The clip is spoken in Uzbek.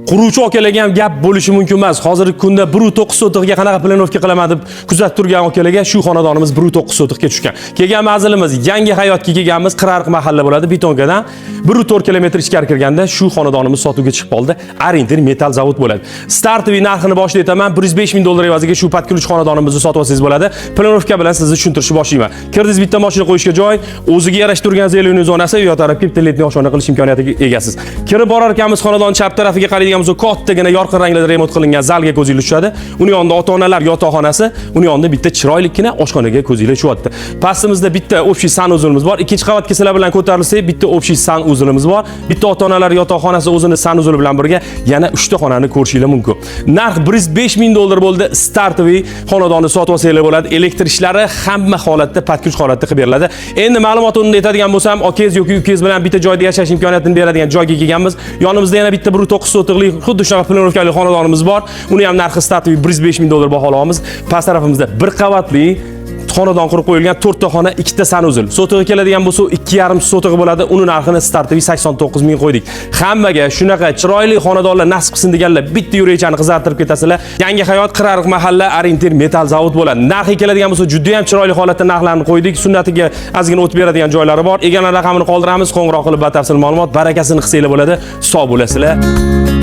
Quruvchi akalarga ham gap bo'lishi mumkin emas. Hozirgi kunda 1.9 sotiqga qanaqa planovka qilaman deb kuzatib turgan akalarga shu xonadonimiz 1.9 sotiqga tushgan. Kelgan manzilimiz Yangi Hayotga kelganmiz, Qirariq mahalla bo'ladi, betonkadan 1.4 kilometr ichkari kirganda shu xonadonimiz sotuvga chiqib qoldi. Arinter metal zavod bo'ladi. Startoviy narxini boshida aytaman, $105,000 evaziga shu patkulch xonadonimizni sotib olsangiz bo'ladi. Planovka bilan sizni tushuntirishni boshlayman. Kirdingiz, bitta mashina qo'yishga joy, o'ziga yarashib turgan zelyoniy zonasi, yo tarafga bitta letniy oshxona qilish imkoniyatiga egasiz. Kirib borar ekanmiz, xonadon chap tarafiga qaraydigan bo'lsa, kattagina yorqin ranglarda remont qilingan zalga ko'zingiz tushadi. Uni yonida ota-onalar yotoqxonasi, uni yonida bitta chiroylikgina oshxonaga ko'zingiz tushyapti. Pastimizda bitta общий sanuzulimiz bor. Ikkinchi qavatga sizlar bilan ko'tarilsak, bitta общий sanuzulimiz bor. Bitta ota-onalar yotoqxonasi o'zini sanuzuli bilan birga yana 3 ta xonani ko'rishingiz mumkin. Narx $105,000 bo'ldi. Startoviy xonadonni sotib olsanglar bo'ladi. Elektr ishlari hamma holatda, patkuch holatda qilib beriladi. Endi ma'lumotni aytadigan bo'lsam, okangiz yoki ukangiz bilan bitta joyda yashash imkoniyatini beradigan joyga kelganmiz. Yonimizda yana bitta 1.9 sotiqlik xuddi shunaqa planovkali xonadonimiz bor. Uni ham narxi startoviy $105,000 baholaymiz. Past tarafimizda bir qavatli xonadon qurib qo'yilgan 4 ta xona, 2 ta sanuzul. Sotig'i keladigan bo'lsa 2,5 sotig'i bo'ladi. Uni narxini startoviy 89,000 qo'ydik. Hammaga shunaqa chiroyli xonadonlar nasib qilsin deganlar bitta yurakchani qizartirib ketasizlar. Yangi Hayot, Qirariq mahalla, Arinter metal zavod bo'ladi. Narxi keladigan bo'lsa juda ham chiroyli holatda narxlarni qo'ydik. Sunnatiga ozgina o'tib beradigan joylari bor. Egalar raqamini qoldiramiz, qo'ng'iroq qilib batafsil ma'lumot, barakasini qilsanglar bo'ladi. Sog' bo'lasizlar.